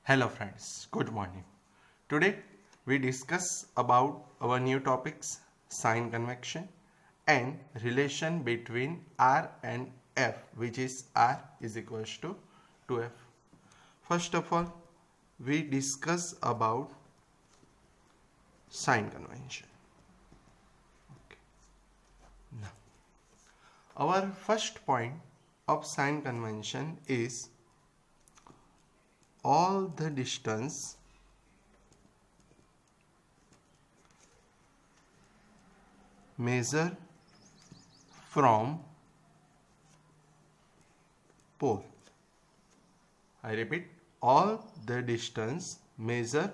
Hello friends, good morning. Today we discuss about our new topics sign convection and relation between R and F, which is R is equals to 2F. First of all, we discuss about sign convention. Okay. Now, our first point of sign convention is all the distance measured from pole. I repeat, all the distance measured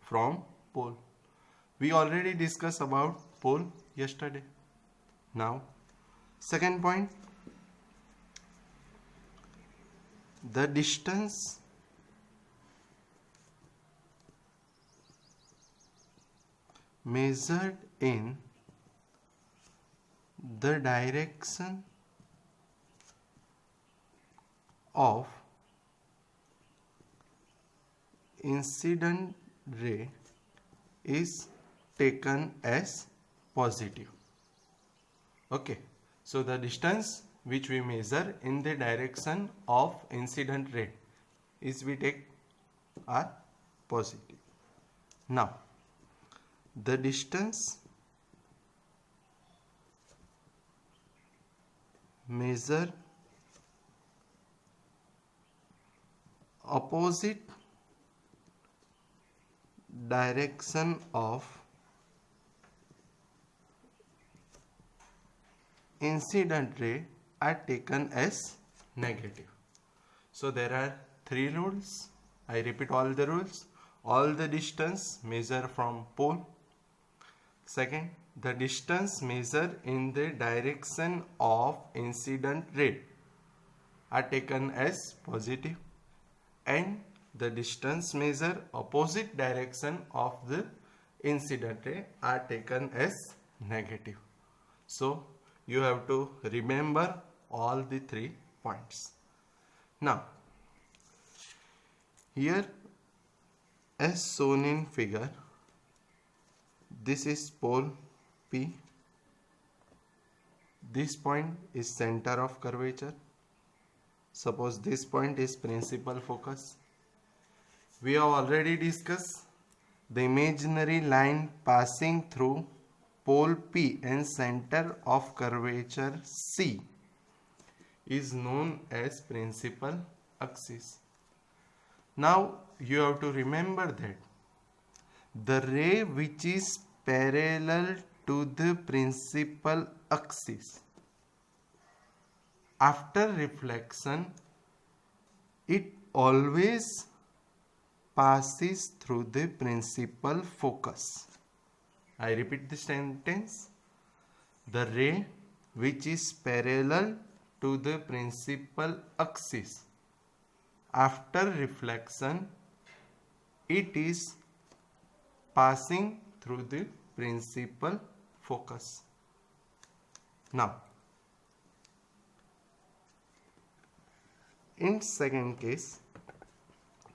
from pole. We already discussed about pole yesterday. Now, second point, the distance measured in the direction of incident ray is taken as positive. Okay, so the distance which we measure in the direction of incident ray is we take are positive. Now, the distance measured opposite direction of incident ray are taken as negative. So there are three rules. I repeat all the rules. All the distance measured from pole. Second, the distance measured in the direction of incident ray are taken as positive, and the distance measured opposite direction of the incident ray are taken as negative. So you have to remember all the 3 points. Now, here as shown in figure, this is pole P. This point is center of curvature. Suppose this point is principal focus. We have already discussed the imaginary line passing through pole P and center of curvature C is known as principal axis. Now you have to remember that the ray which is parallel to the principal axis, after reflection, it always passes through the principal focus. I repeat the sentence. The ray which is parallel to the principal axis, after reflection, it is passing through the principal focus. Now, in second case,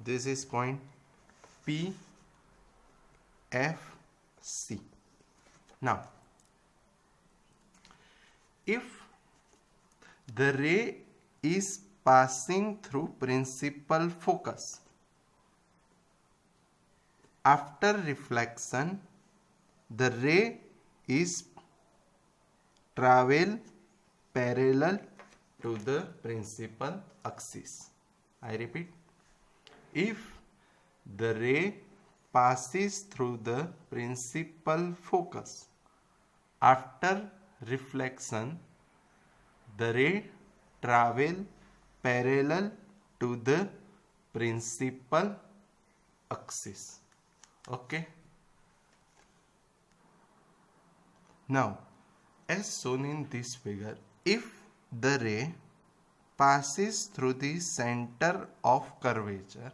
this is point P, F, C. Now, if the ray is passing through principal focus, after reflection, the ray is travel parallel to the principal axis. I repeat, if the ray passes through the principal focus, after reflection, the ray travel parallel to the principal axis. Okay. Now, as shown in this figure, if the ray passes through the center of curvature,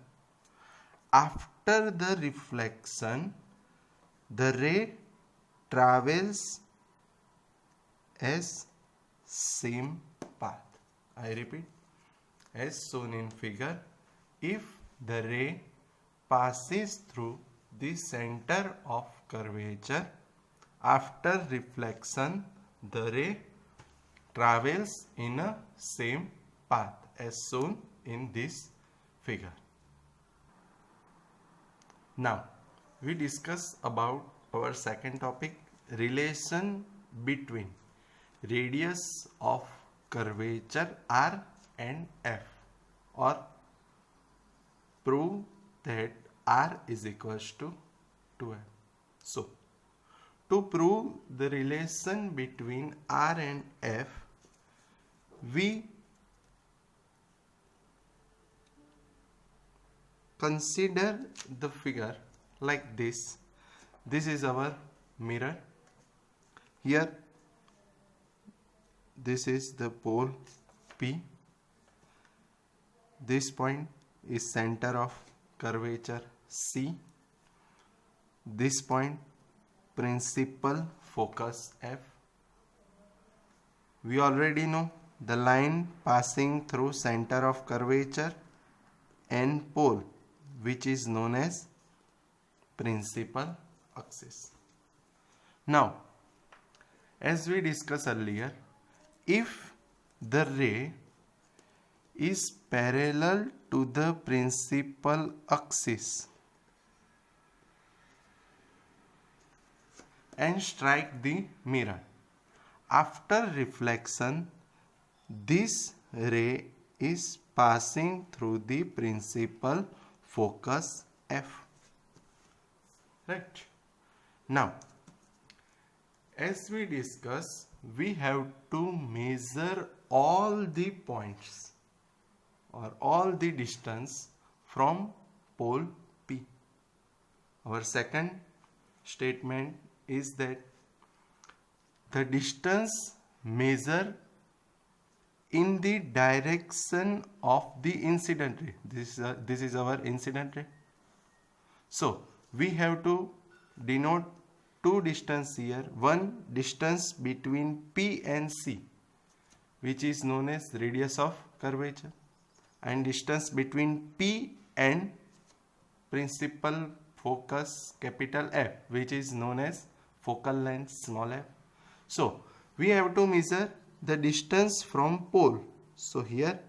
after the reflection, the ray travels as same path. I repeat, as shown in figure, if the ray passes through the center of curvature. After reflection, the ray travels in a same path as shown in this figure. Now, we discuss about our second topic, relation between radius of curvature R and F, or prove that R is equals to 2F. So, to prove the relation between R and F, we consider the figure like this. This is our mirror. Here, this is the pole P. This point is center of curvature C. This point, principal focus F. We already know the line passing through center of curvature and pole, which is known as principal axis. Now, as we discussed earlier, if the ray is parallel to the principal axis and strike the mirror, after reflection, this ray is passing through the principal focus F. Right. Now, as we discuss, we have to measure all the points or all the distance from pole P. Our second statement is that the distance measured in the direction of the incident ray. This is our incident ray. So, we have to denote two distance here. One distance between P and C, which is known as radius of curvature, and distance between P and principal focus capital F, which is known as focal length small f. So, we have to measure the distance from pole. So, here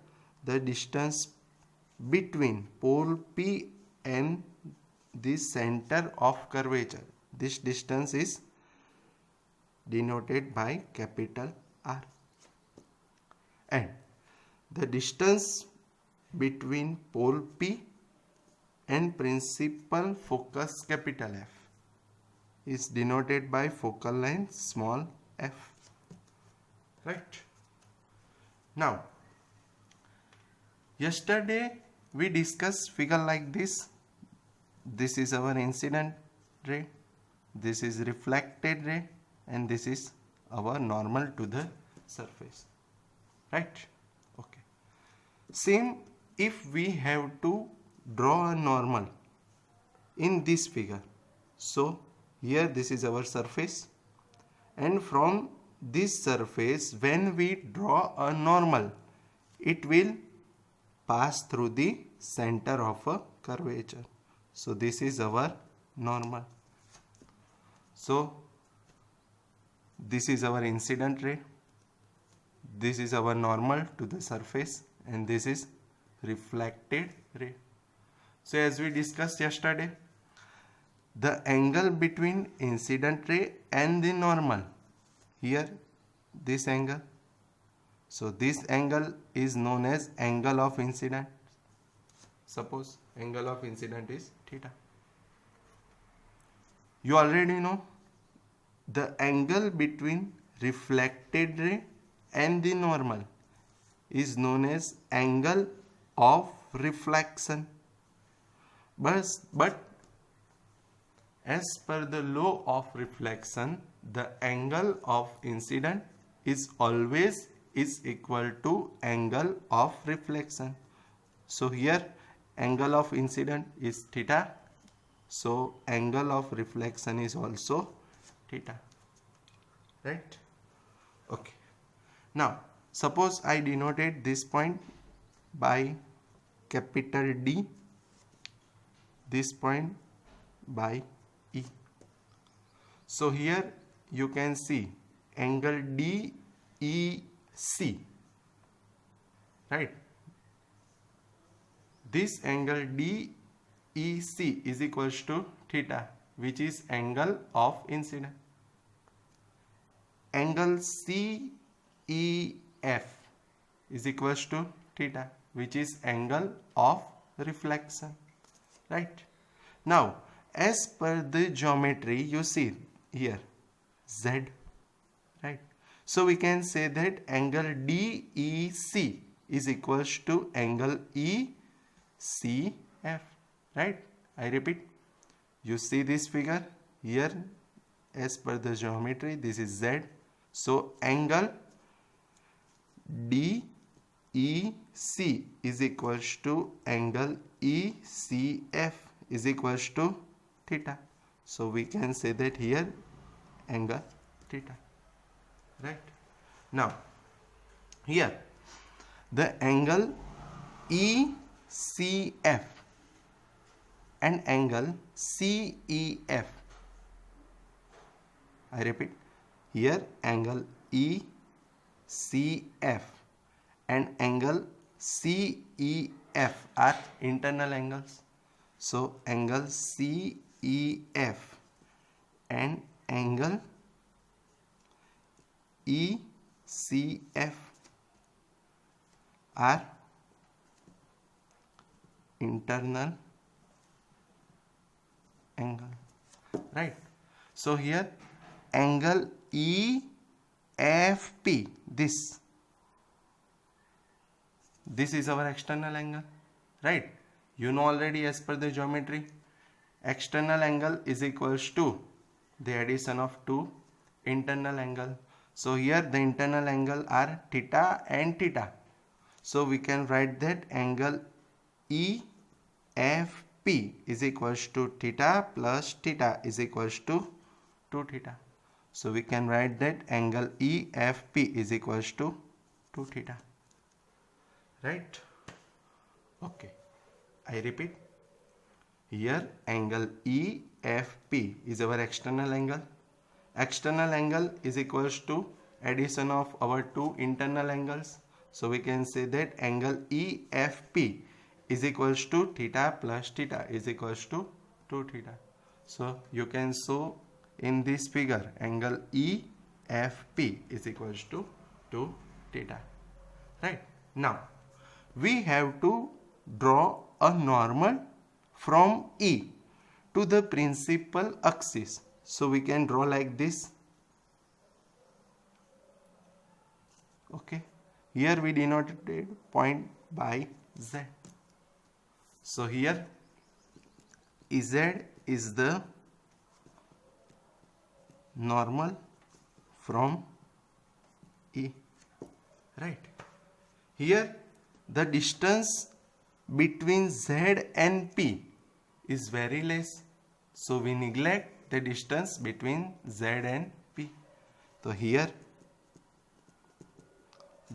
the distance between pole P and the center of curvature, this distance is denoted by capital R, and the distance between pole P and principal focus capital F is denoted by focal length small f. Right. Now, yesterday we discussed figure like this. This is our incident ray, this is reflected ray, and this is our normal to the surface. Right. Okay. Same if we have to draw a normal in this figure. So, here this is our surface, and from this surface when we draw a normal, it will pass through the center of a curvature. So, this is our normal. So, this is our incident ray, this is our normal to the surface, and this is reflected ray. So, as we discussed yesterday, the angle between incident ray and the normal, here this angle, so this angle is known as angle of incident. Suppose angle of incident is theta. You already know the angle between reflected ray and the normal is known as angle of reflection. But as per the law of reflection, the angle of incident is always equal to angle of reflection. So here angle of incident is theta, so angle of reflection is also theta. Right? Okay. Now, suppose I denoted this point by capital D. this point by E. So here you can see angle DEC, right? This angle DEC is equals to theta, which is angle of incidence. Angle CEF is equals to theta, which is angle of reflection, right? Now, as per the geometry, you see here Z, right? So we can say that angle DEC is equals to angle ECF, right? I repeat, you see this figure here, as per the geometry, this is Z. So angle DEC is equals to angle ECF is equals to theta. So we can say that here angle theta, right? Now here the angle ECF and angle CEF, I repeat, here angle ECF and angle CEF are internal angles. So angle CEF and angle ECF are internal angle, right? So here angle EFP, this is our external angle, right? You know already, as per the geometry, external angle is equals to the addition of two internal angle. So here the internal angle are theta and theta. So we can write that angle EFP is equals to theta plus theta is equals to 2 theta. So we can write that angle EFP is equals to 2 theta, right? Okay, I repeat, here angle EFP is our external angle. External angle is equals to addition of our two internal angles. So we can say that angle EFP is equals to theta plus theta is equals to 2 theta. So you can show in this figure angle EFP is equals to 2 theta, right? Now we have to draw a normal from E to the principal axis. So we can draw like this. Okay, here we denoted point by Z. So here Z is the normal from E, right? Here the distance between Z and P is very less, so we neglect the distance between Z and P. So here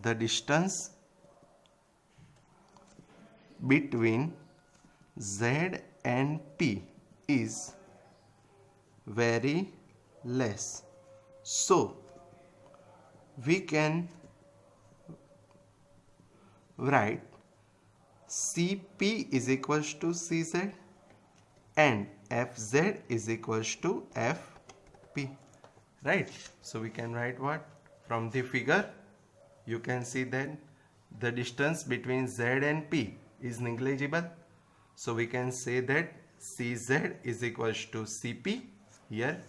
the distance between Z and P is very less, so we can write CP is equals to CZ and FZ is equals to FP, right? So we can write what? From the figure you can see that the distance between Z and P is negligible, so we can say that CZ is equals to CP. Here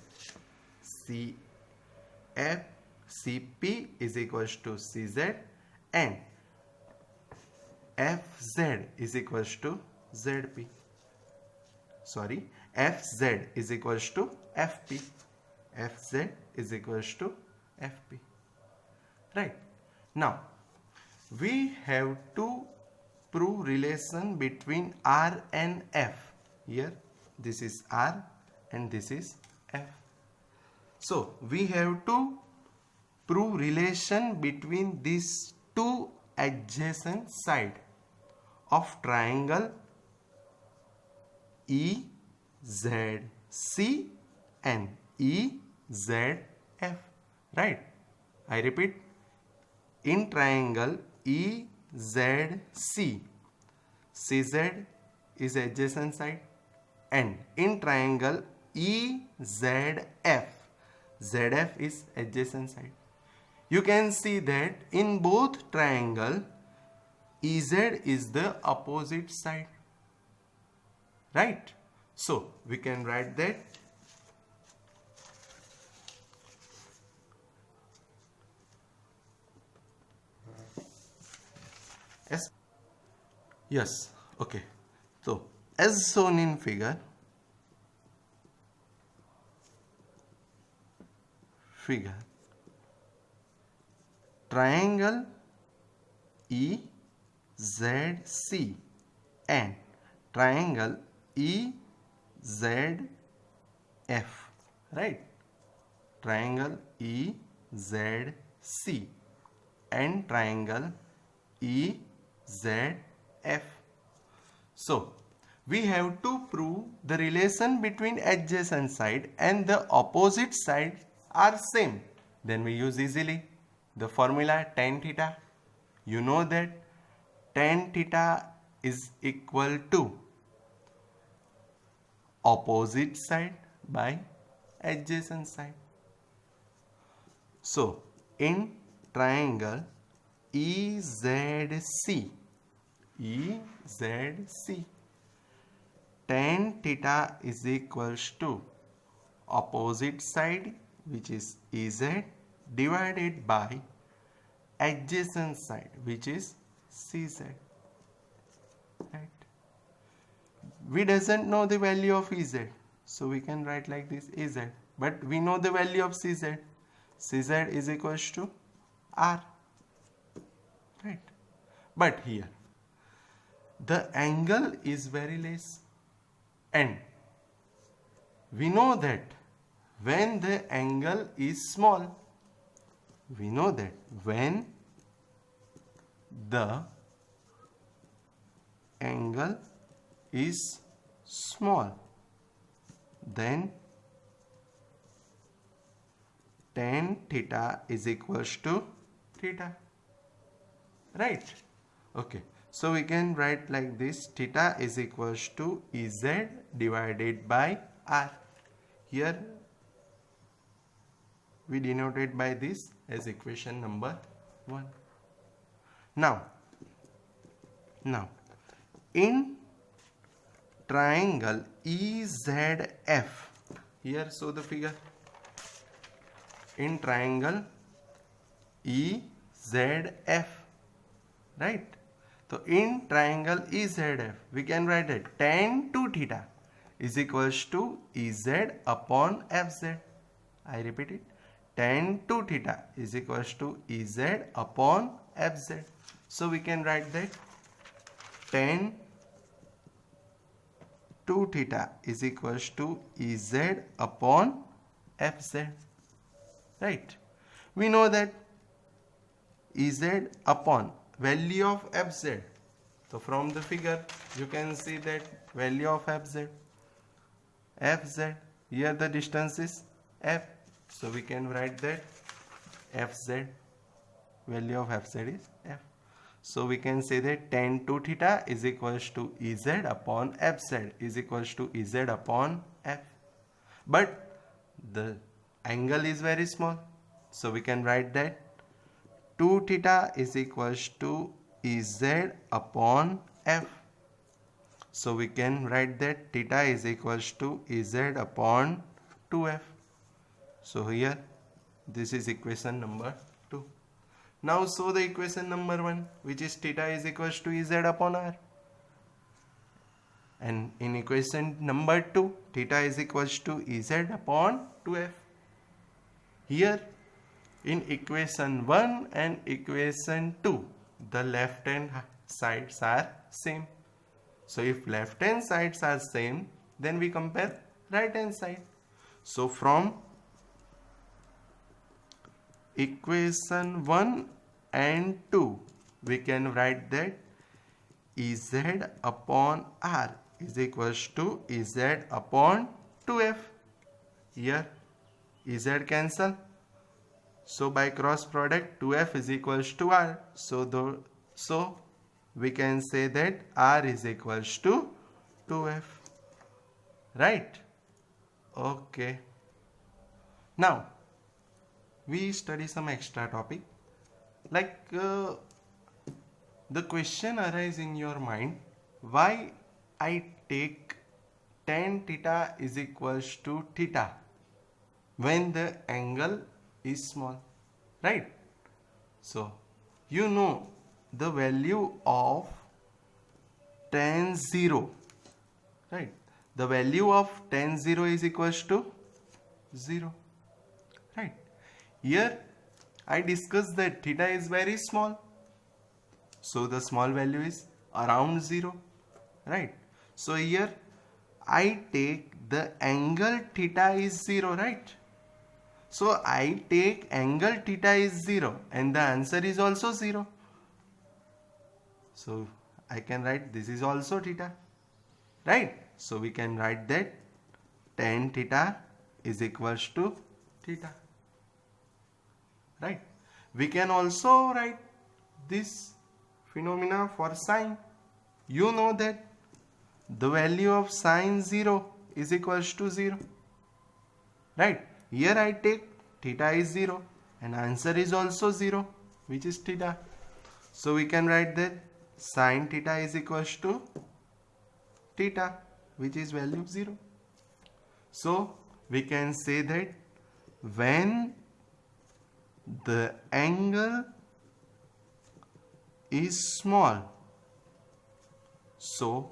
CP is equals to CZ and FZ is equals to ZP. Sorry, FZ is equals to FP. FZ is equals to FP. Right. Now, we have to prove relation between R and F. Here, this is R and this is F. So, we have to prove relation between these two adjacent sides of triangle EZC and EZF, right? I repeat, in triangle EZC, CZ is adjacent side, and in triangle EZF, ZF is adjacent side. You can see that in both triangle EZ is the opposite side, right? So we can write that as, yes, okay. So as shown in figure, triangle EZC and triangle EZF, right? Triangle EZC and triangle EZF. So we have to prove the relation between adjacent side and the opposite side are same. Then we use easily the formula tan theta. You know that tan theta is equal to opposite side by adjacent side. So in triangle EZC, tan theta is equals to opposite side, which is EZ, divided by adjacent side, which is CZ, right? We doesn't know the value of EZ, so we can write like this EZ, but we know the value of CZ. CZ is equals to R, right? But here the angle is very less, and we know that when the angle is small, we know that when the angle is small, then tan theta is equals to theta, right? Okay, so we can write like this, theta is equals to EZ divided by R. Here we denoted by this as equation number 1. Now in triangle EZF, here show the figure. In triangle EZF, right? So in triangle EZF, we can write it tan 2 theta is equals to EZ upon FZ. I repeat it, tan 2 theta is equals to EZ upon FZ. So we can write that tan 2 theta is equals to EZ upon FZ, right? We know that EZ upon value of FZ. So from the figure you can see that value of FZ, here the distance is F, so we can write that FZ, value of FZ is F. So we can say that tan 2 theta is equals to EZ upon FZ is equals to EZ upon F. But the angle is very small, so we can write that 2 theta is equals to EZ upon F. So we can write that theta is equals to EZ upon 2F. So here this is equation number 2. Now show the equation number 1, which is theta is equals to EZ upon R. And in equation number 2, theta is equals to EZ upon 2F. Here in equation 1 and equation 2, the left hand sides are same. So if left hand sides are same, then we compare right hand side. So from equation 1 and 2, we can write that EZ upon R is equals to Ez upon 2f. Here Ez cancel. So by cross product 2f is equals to r. So we can say that r is equals to 2f. Right? Okay. Now we study some extra topic. Like the question arises in your mind, why I take tan theta is equals to theta when the angle is small, right? So you know the value of tan 0, right? The value of tan 0 is equals to 0, right? Here I discussed that theta is very small, so the small value is around 0, right? So here I take the angle theta is 0, right? So I take angle theta is 0 and the answer is also 0. So I can write this is also theta, right? So we can write that tan theta is equals to theta, right? We can also write this phenomena for sine. You know that the value of sine 0 is equals to 0, right? Here I take theta is 0 and answer is also 0, which is theta. So we can write that sine theta is equals to theta, which is value 0. So we can say that when the angle is small, so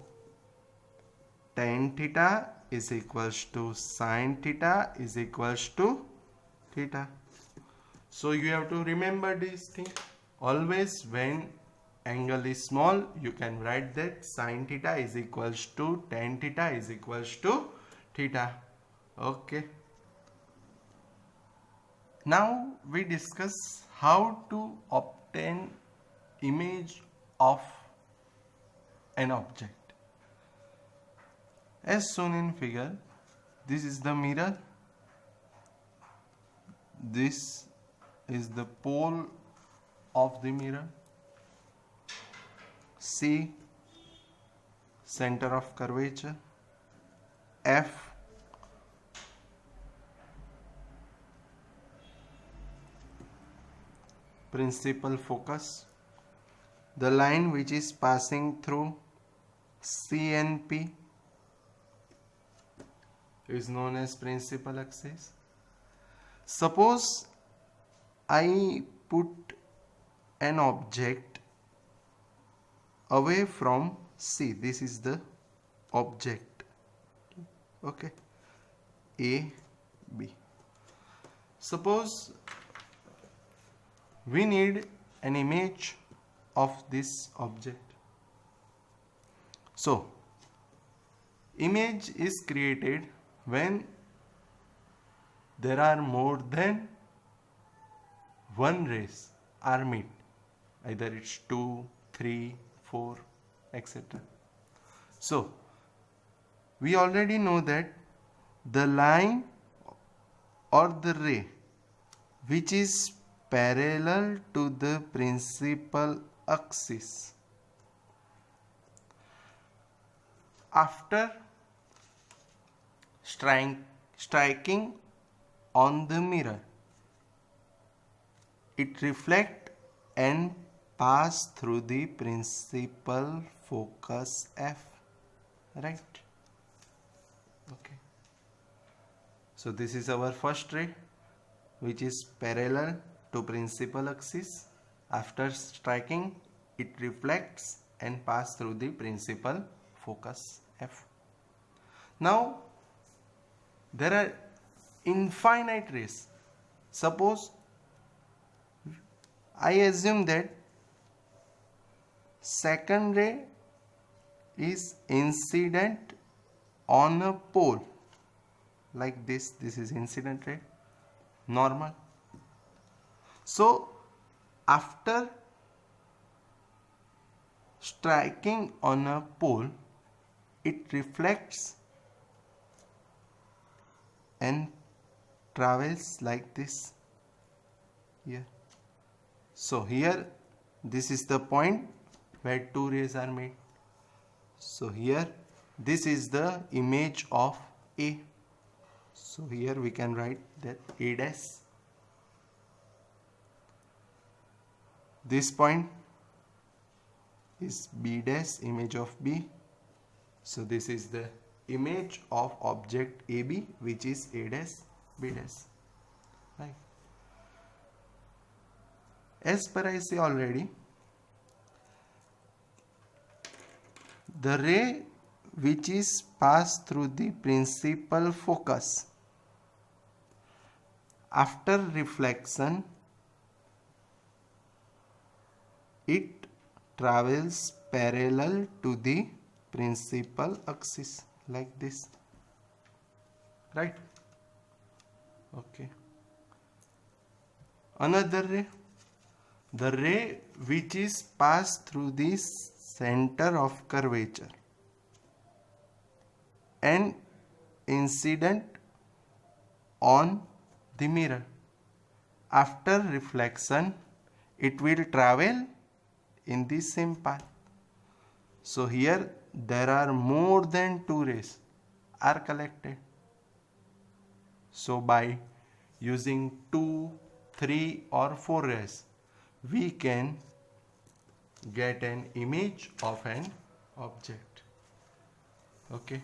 tan theta is equals to sine theta is equals to theta. So you have to remember this thing. Always when angle is small, you can write that sine theta is equals to tan theta is equals to theta. Okay. Now we discuss how to obtain image of an object. As shown in figure, this is the mirror, this is the pole of the mirror, C center of curvature, F principal focus, the line which is passing through C and P is known as principal axis. Suppose I put an object away from C. This is the object. Okay. A, B. Suppose we need an image of this object. So, image is created when there are more than one rays are met, either it's 2, 3, 4, etc. So we already know that the line or the ray which is parallel to the principal axis, after striking on the mirror, it reflects and pass through the principal focus F, right? Okay. So this is our first ray which is parallel to principal axis. After striking, it reflects and pass through the principal focus F. Now there are infinite rays. Suppose I assume that second ray is incident on a pole like this. This is incident ray, normal. So after striking on a pole, it reflects and travels like this here. So here this is the point where two rays are made. So here this is the image of A. So here we can write that A dash. This point is B dash, image of B. So this is the image of object AB, which is A dash, B dash. Right. As per I say already, the ray which is passed through the principal focus after reflection, it travels parallel to the principal axis like this, right? Okay. Another ray, the ray which is passed through the center of curvature and incident on the mirror. After reflection, it will travel in the same path. So here there are more than two rays are collected. So by using 2, 3 or 4 rays, we can get an image of an object. Okay.